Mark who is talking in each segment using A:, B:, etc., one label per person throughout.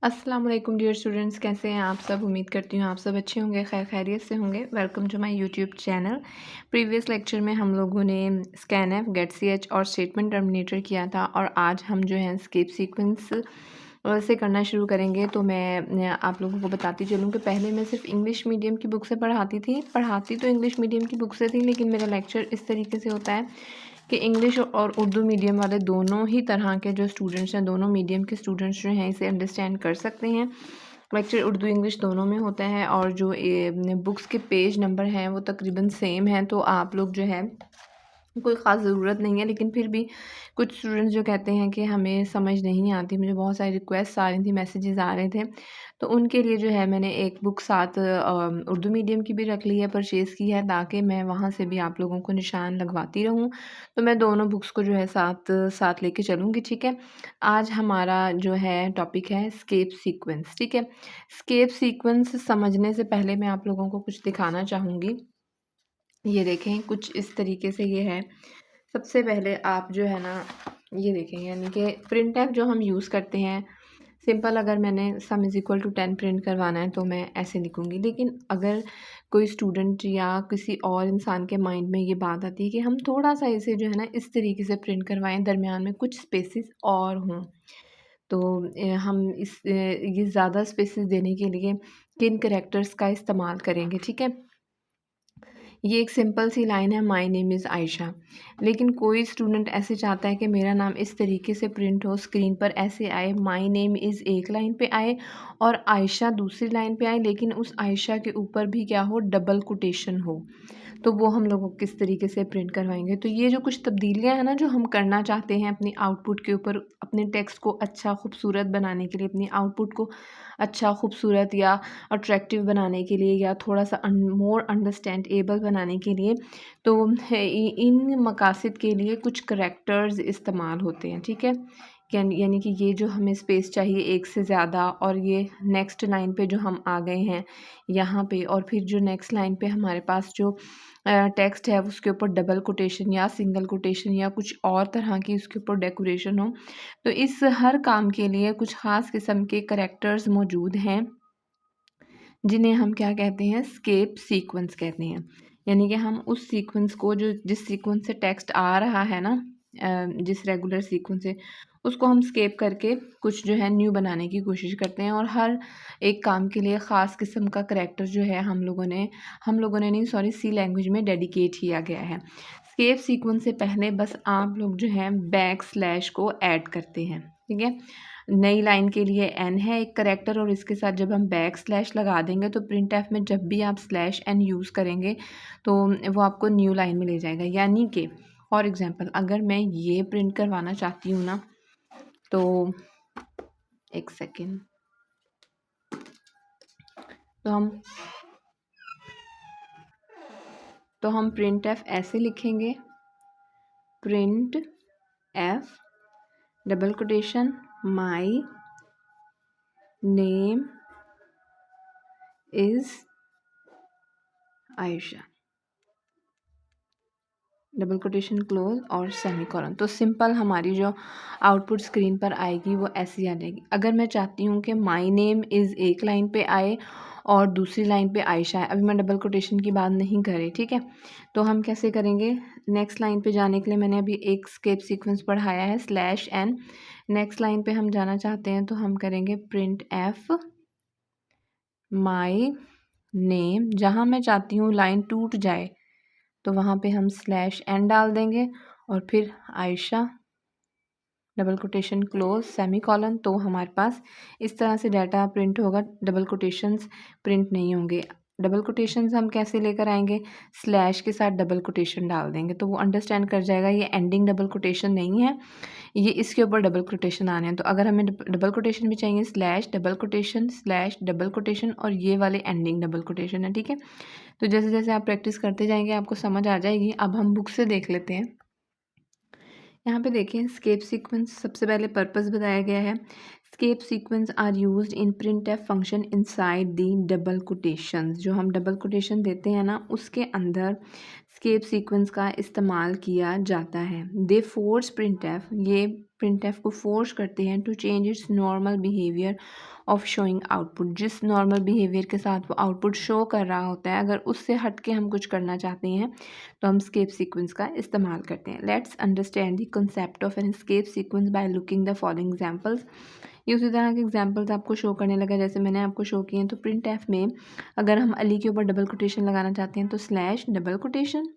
A: अस्सलाम वालेकुम dear students, कैसे हैं आप सब। उम्मीद करती हूँ आप सब अच्छे होंगे, खैर खैरियत से होंगे। Welcome to my YouTube channel. Previous lecture में हम लोगों ने स्कैनफ, गेट सी एच और स्टेटमेंट टर्मिनेटर किया था और आज हम जो है स्केप सीक्वेंस से करना शुरू करेंगे। तो मैं आप लोगों को बताती चलूँ कि पहले मैं सिर्फ इंग्लिश मीडियम की बुक से पढ़ाती तो इंग्लिश मीडियम की बुक से थी, लेकिन मेरा लेक्चर इस तरीके से होता है कि इंग्लिश और उर्दू मीडियम वाले दोनों ही तरह के जो स्टूडेंट्स हैं, दोनों मीडियम के स्टूडेंट्स जो हैं इसे अंडरस्टैंड कर सकते हैं। लेक्चर उर्दू इंग्लिश दोनों में होता है और जो बुक्स के पेज नंबर हैं वो तकरीबन सेम हैं। तो आप लोग जो है कोई ख़ास ज़रूरत नहीं है, लेकिन फिर भी कुछ स्टूडेंट्स जो कहते हैं कि हमें समझ नहीं आती, मुझे बहुत सारी रिक्वेस्ट आ रही थी, मैसेजेस आ रहे थे, तो उनके लिए जो है मैंने एक बुक साथ उर्दू मीडियम की भी रख ली है, परचेज़ की है, ताकि मैं वहाँ से भी आप लोगों को निशान लगवाती रहूँ। तो मैं दोनों बुक्स को जो है साथ साथ लेके चलूँगी, ठीक है। आज हमारा जो है टॉपिक है स्केप सीक्वेंस, ठीक है। स्केप सीक्वेंस समझने से पहले मैं आप लोगों को कुछ दिखाना चाहूँगी। ये देखें, कुछ इस तरीके से ये है। सबसे पहले आप जो है ना ये देखें, यानी कि प्रिंट एफ जो हम यूज़ करते हैं, सिंपल अगर मैंने sum is equal to 10 print करवाना है तो मैं ऐसे लिखूँगी। लेकिन अगर कोई स्टूडेंट या किसी और इंसान के माइंड में ये बात आती है कि हम थोड़ा-सा इसे जो है ना इस तरीके से प्रिंट करवाएँ, दरमियान में कुछ स्पेसेस और हों, तो हम ये ज़्यादा स्पेसेस देने के लिए किन कैरेक्टर्स का इस्तेमाल करेंगे, ठीक है। ये एक सिंपल सी लाइन है, माय नेम इज़ आयशा। लेकिन कोई स्टूडेंट ऐसे चाहता है कि मेरा नाम इस तरीके से प्रिंट हो, स्क्रीन पर ऐसे आए, माय नेम इज़ एक लाइन पे आए और आयशा दूसरी लाइन पे आए, लेकिन उस आयशा के ऊपर भी क्या हो, डबल कोटेशन हो। तो वो हम लोग किस तरीके से प्रिंट करवाएंगे। तो ये जो कुछ तब्दीलियाँ हैं ना जो हम करना चाहते हैं अपनी आउटपुट के ऊपर, अपने टेक्स्ट को अच्छा खूबसूरत बनाने के लिए, अपनी आउटपुट को अच्छा खूबसूरत या अट्रैक्टिव बनाने के लिए, या थोड़ा सा मोर अंडरस्टैंडेबल बनाने के लिए, तो इन मकासद के लिए कुछ करेक्टर्स इस्तेमाल होते हैं, ठीक है। यानी कि ये जो हमें स्पेस चाहिए एक से ज़्यादा, और ये नेक्स्ट लाइन पे जो हम आ गए हैं यहाँ पे, और फिर जो नेक्स्ट लाइन पे हमारे पास जो टेक्स्ट है उसके ऊपर डबल कोटेशन या सिंगल कोटेशन या कुछ और तरह की उसके ऊपर डेकोरेशन हो। तो इस हर काम के लिए कुछ ख़ास किस्म के करैक्टर्स मौजूद हैं, जिन्हें हम क्या कहते हैं, स्केप सीक्वेंस कहते हैं। यानी कि हम उस सीक्वेंस को, जो जिस सीक्वेंस से टेक्स्ट आ रहा है ना, जिस रेगुलर सीक्वेंस से, उसको हम स्केप करके कुछ जो है न्यू बनाने की कोशिश करते हैं। और हर एक काम के लिए ख़ास किस्म का करैक्टर जो है हम लोगों ने नहीं, सॉरी, सी लैंग्वेज में डेडिकेट किया गया है। स्केप सीक्वेंस से पहले बस आप लोग जो है बैक स्लैश को ऐड करते हैं, ठीक है। नई लाइन के लिए एन है एक करैक्टर, और इसके साथ जब हम बैक स्लैश लगा देंगे तो प्रिंट एफ में जब भी आप स्लैश एन यूज़ करेंगे तो वो आपको न्यू लाइन में ले जाएगा। यानी कि फॉर एग्जांपल अगर मैं ये प्रिंट करवाना चाहती हूँ ना, तो एक सेकेंड, तो हम प्रिंट एफ ऐसे लिखेंगे, print F double quotation my name is Ayesha, double quotation close और सेमीकोलन। तो सिंपल हमारी जो आउटपुट स्क्रीन पर आएगी वो ऐसी आ जाएगी। अगर मैं चाहती हूँ कि माय नेम इज़ एक लाइन पे आए और दूसरी लाइन पे आयशा है, अभी मैं डबल कोटेशन की बात नहीं कर रही, ठीक है। तो हम कैसे करेंगे, नेक्स्ट लाइन पे जाने के लिए मैंने अभी एक स्केप सीक्वेंस पढ़ाया है, स्लैश एन। नेक्स्ट लाइन पे हम जाना चाहते हैं तो हम करेंगे प्रिंट एफ माई नेम, जहाँ मैं चाहती हूँ लाइन टूट जाए तो वहाँ पे हम स्लैश एन डाल देंगे और फिर Ayesha double quotation close semicolon. तो हमारे पास इस तरह से डाटा प्रिंट होगा, डबल कोटेशंस प्रिंट नहीं होंगे। डबल कोटेशंस हम कैसे लेकर आएंगे, स्लैश के साथ डबल कोटेशन डाल देंगे तो वो अंडरस्टैंड कर जाएगा ये एंडिंग डबल कोटेशन नहीं है, ये इसके ऊपर डबल कोटेशन आने हैं। तो अगर हमें डबल कोटेशन भी चाहिए, slash double quotation slash double quotation, और ये वाले एंडिंग डबल कोटेशन है, ठीक है। तो जैसे जैसे आप प्रैक्टिस करते जाएंगे आपको समझ आ जाएगी। अब हम बुक से देख लेते हैं। यहाँ पे देखें, स्केप सीक्वेंस सबसे पहले पर्पस बताया गया है। Escape sequence are used in print f function inside the double quotations. जो हम डबल कोटेशन देते हैं ना, उसके अंदर स्केप सीक्वेंस का इस्तेमाल किया जाता है। दे फोर्स प्रिंट एफ, ये प्रिंटफ को फोर्स करते हैं to change its normal behaviour of showing output. जिस नॉर्मल बिहेवियर के साथ वो आउटपुट शो कर रहा होता है, अगर उससे हट के हम कुछ करना चाहते हैं तो हम स्केप सीक्वेंस का इस्तेमाल करते हैं। Let's understand the concept of an escape sequence by looking the following examples. ये उसी तरह के एग्जाम्पल्स आपको शो करने लगा जैसे मैंने आपको शो किए हैं। तो प्रिंट एफ में अगर हम अली के ऊपर डबल कोटेशन लगाना चाहते हैं तो slash double quotation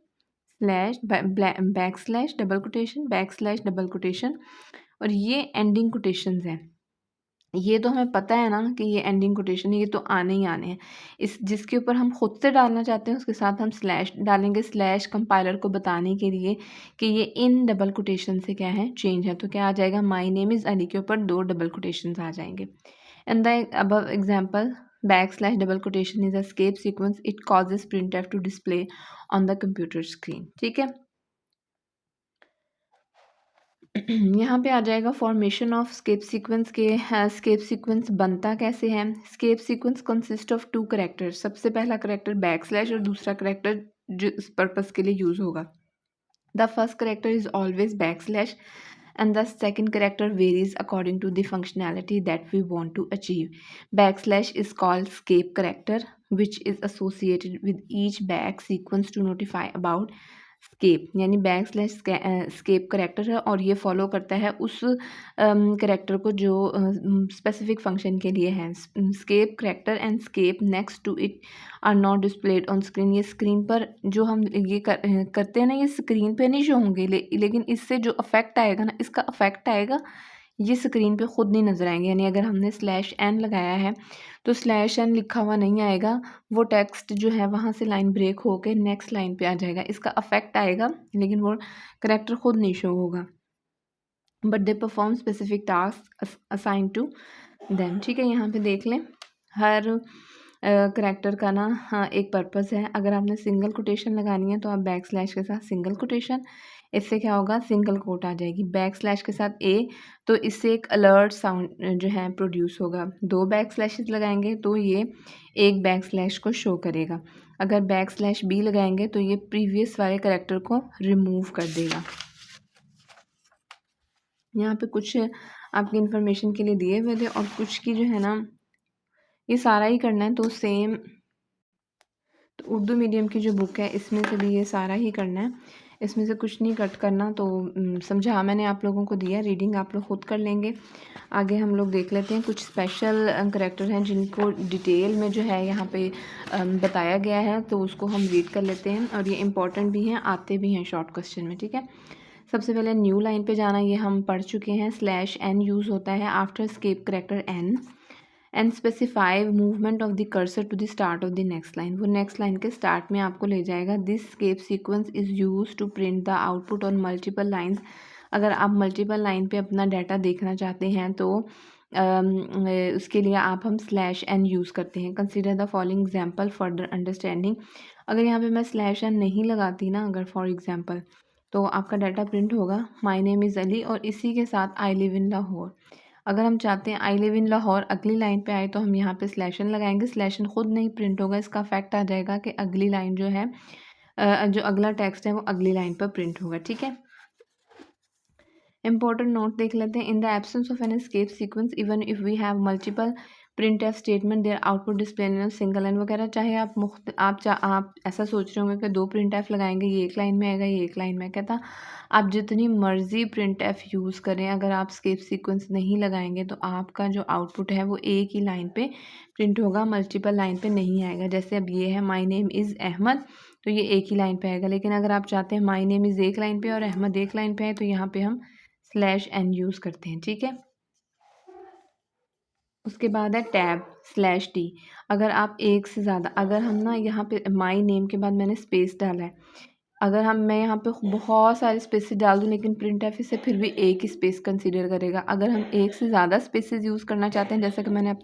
A: slash back slash double quotation back slash double quotation, और ये एंडिंग कोटेशंस हैं। ये तो हमें पता है ना कि ये एंडिंग कोटेशन है, ये तो आने ही आने हैं। इस जिसके ऊपर हम खुद से डालना चाहते हैं उसके साथ हम स्लैश डालेंगे, स्लैश कंपाइलर को बताने के लिए कि ये इन डबल कोटेशन से क्या है, चेंज है। तो क्या आ जाएगा, माई नेम इज़ अली के ऊपर 2 डबल कोटेशंस आ जाएंगे। And the above example backslash double quotation is a escape sequence, it causes printf to display on the computer screen. ठीक है। यहाँ पे आ जाएगा फॉर्मेशन ऑफ स्केप सीक्वेंस के। स्केप सीक्वेंस बनता कैसे है। Escape sequence consist of 2 characters. सबसे पहला करेक्टर बैक स्लैश और दूसरा करेक्टर जो इस पर्पस के लिए यूज़ होगा। The first character is always back slash and the second character varies according to the functionality that we want to achieve. Backslash is called escape character, which is associated with each back sequence to notify about escape, यानी backslash escape character है और ये follow करता है उस character को जो specific function के लिए है। Escape character and escape next to it are not displayed on screen. ये स्क्रीन पर जो हम ये करते हैं ना, ये स्क्रीन पे नहीं शो होंगे, लेकिन इससे जो अफेक्ट आएगा ना, इसका अफेक्ट आएगा, ये स्क्रीन पे खुद नहीं नज़र आएंगे। यानी अगर हमने स्लैश एन लगाया है तो स्लैश एन लिखा हुआ नहीं आएगा, वो टेक्स्ट जो है वहाँ से लाइन ब्रेक होकर नेक्स्ट लाइन पे आ जाएगा, इसका अफेक्ट आएगा लेकिन वो करेक्टर खुद नहीं शो होगा। But they perform specific task assign to them. ठीक है, यहाँ पे देख लें, हर करेक्टर का ना एक पर्पस है। अगर आपने सिंगल कोटेशन लगानी है तो आप बैक स्लैश के साथ सिंगल कोटेशन, इससे क्या होगा, सिंगल कोट आ जाएगी। बैक स्लैश के साथ ए, तो इससे एक अलर्ट साउंड जो है प्रोड्यूस होगा। 2 बैक स्लैशेस लगाएंगे तो ये एक बैक स्लैश को शो करेगा। अगर बैक स्लैश बी लगाएंगे तो ये प्रीवियस वाले करेक्टर को रिमूव कर देगा। यहाँ पे कुछ आपकी इन्फॉर्मेशन के लिए दिए हुए थे और कुछ की जो है ना, ये सारा ही करना है। तो सेम, तो उर्दू मीडियम की जो बुक है इसमें से भी ये सारा ही करना है, इसमें से कुछ नहीं कट करना। तो समझा मैंने आप लोगों को दिया, रीडिंग आप लोग खुद कर लेंगे। आगे हम लोग देख लेते हैं कुछ स्पेशल करेक्टर हैं जिनको डिटेल में जो है यहाँ पे बताया गया है, तो उसको हम रीड कर लेते हैं और ये इम्पॉर्टेंट भी हैं, आते भी हैं शॉर्ट क्वेश्चन में। ठीक है, सबसे पहले न्यू लाइन पे जाना, ये हम पढ़ चुके हैं। स्लैश एन यूज़ होता है after escape character n and specify movement of the cursor to the start of the next line. वो नेक्स्ट लाइन के स्टार्ट में आपको ले जाएगा। This escape sequence is use to print the output on multiple lines. अगर आप multiple line पे अपना डाटा देखना चाहते हैं तो उसके लिए हम स्लैश एन यूज़ करते हैं। Consider the following example further understanding. अगर यहाँ पे मैं स्लैश एन नहीं लगाती ना, अगर फॉर एग्जाम्पल, तो आपका डाटा प्रिंट होगा माई नेम इज़ अली और इसी के साथ आई लिव इन लाहौर। अगर हम चाहते हैं आई लिव इन लाहौर अगली लाइन पे आए तो हम यहाँ पे स्लैशन लगाएंगे। स्लैशन खुद नहीं प्रिंट होगा, इसका इफेक्ट आ जाएगा कि अगली लाइन जो है जो अगला टेक्स्ट है वो अगली लाइन पर प्रिंट होगा। ठीक है, इंपॉर्टेंट नोट देख लेते हैं। In the absence of an escape sequence even if we have multiple print f statement their output display in single line वगैरह, चाहे आप ऐसा सोच रहे होंगे कि 2 प्रिंट एफ लगाएंगे, ये एक लाइन में आएगा, ये एक लाइन में, कहता आप जितनी मर्जी प्रिंट एफ यूज़ करें, अगर आप स्केप सीक्वेंस नहीं लगाएंगे तो आपका जो आउटपुट है वो एक ही लाइन पे प्रिंट होगा, मल्टीपल लाइन पे नहीं आएगा। जैसे अब ये है माई नेम इज़ अहमद, तो ये एक ही लाइन पे आएगा। लेकिन अगर आप चाहते हैं माई नेम इज़ एक लाइन पे और अहमद एक लाइन पे है, तो यहाँ पे हम स्लैश एन यूज़ करते हैं। ठीक है, उसके बाद है टैब स्लैश टी। अगर आप एक से ज़्यादा, अगर हम ना यहाँ पे माई नेम के बाद मैंने स्पेस डाला है, अगर मैं यहाँ पे बहुत सारे स्पेसेस डाल दूँ लेकिन प्रिंट एफ इसे फिर भी एक ही स्पेस कंसीडर करेगा। अगर हम एक से ज़्यादा स्पेसेस यूज़ करना चाहते हैं, जैसा कि मैंने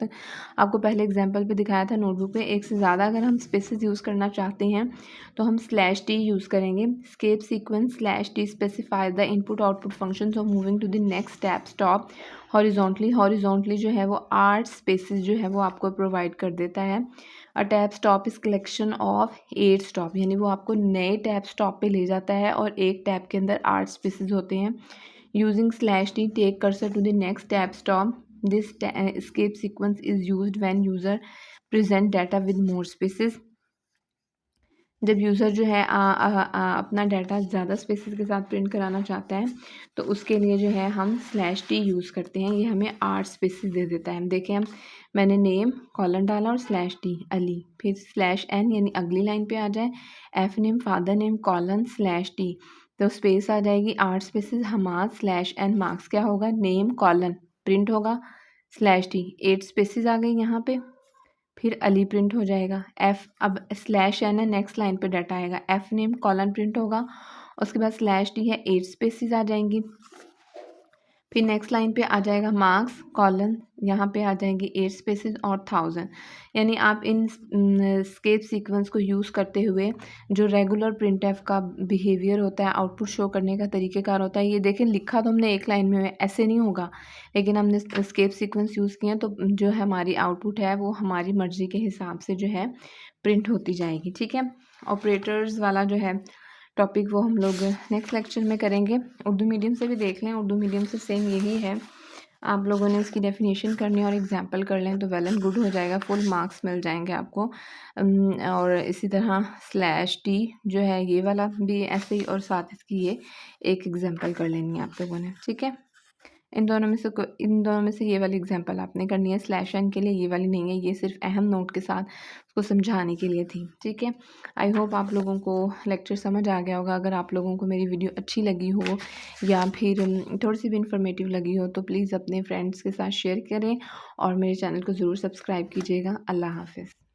A: आपको पहले एग्जांपल पे दिखाया था नोटबुक पे, एक से ज़्यादा अगर हम स्पेसेस यूज़ करना चाहते हैं तो हम स्लैश टी यूज़ करेंगे। Escape sequence slash t specify the input output function of moving to the next step stop horizontally जो है वो 8 स्पेसेस जो है वो आपको प्रोवाइड कर देता है। A tab stop is collection of 8 stop, यानी वो आपको नए टैब स्टॉप पे ले जाता है और एक टैब के अंदर 8 स्पेसेस होते हैं। Using slash t take cursor to the next tab stop this escape sequence is used when user present data with more spaces। जब यूज़र जो है अपना डाटा ज़्यादा स्पेसेस के साथ प्रिंट कराना चाहता है तो उसके लिए जो है हम स्लैश टी यूज़ करते हैं। ये हमें 8 स्पेसेस दे देता है। देखें हम, मैंने नेम कॉलन डाला और स्लैश टी अली, फिर स्लैश एन यानी अगली लाइन पे आ जाए, f name father name colon slash t, तो स्पेस आ जाएगी 8 spaces. Hamad slash n marks क्या होगा, नेम कॉलन प्रिंट होगा स्लैश टी, 8 स्पेसेस आ गई यहाँ पे। फिर अली प्रिंट हो जाएगा, एफ अब स्लैश एन है, नेक्स्ट लाइन पे डाटा आएगा, एफ नेम कॉलन प्रिंट होगा, उसके बाद स्लैश टी है, 8 स्पेसिस आ जाएंगी। फिर नेक्स्ट लाइन पे आ जाएगा मार्क्स कॉलन, यहाँ पे आ जाएंगी 8 स्पेसिस और 1000। यानी आप इन स्केप सीक्वेंस को यूज़ करते हुए जो रेगुलर प्रिंट एफ का बिहेवियर होता है, आउटपुट शो करने का तरीक़ेकार होता है, ये देखें लिखा तो हमने एक लाइन में है, ऐसे नहीं होगा, लेकिन हमने स्केप सीक्वेंस यूज़ किया तो जो है हमारी आउटपुट है वो हमारी मर्ज़ी के हिसाब से जो है प्रिंट होती जाएगी। ठीक है, ऑपरेटर्स वाला जो है टॉपिक वो हम लोग नेक्स्ट लेक्चर में करेंगे। उर्दू मीडियम से भी देख लें, उर्दू मीडियम से सेम यही है, आप लोगों ने इसकी डेफिनेशन करनी और एग्जांपल कर लें तो वेल एंड गुड हो जाएगा, फुल मार्क्स मिल जाएंगे आपको। और इसी तरह स्लैश टी जो है ये वाला भी ऐसे ही, और साथ इसकी ये एक एग्जांपल कर लेनी है आप लोगों ने। ठीक है, इन दोनों में से ये वाली एग्जांपल आपने करनी है, स्लैश एन के लिए ये वाली नहीं है, ये सिर्फ अहम नोट के साथ उसको समझाने के लिए थी। ठीक है, आई होप आप लोगों को लेक्चर समझ आ गया होगा। अगर आप लोगों को मेरी वीडियो अच्छी लगी हो या फिर थोड़ी सी भी इंफॉर्मेटिव लगी हो तो प्लीज़ अपने फ्रेंड्स के साथ शेयर करें और मेरे चैनल को ज़रूर सब्सक्राइब कीजिएगा। अल्लाह हाफिज़।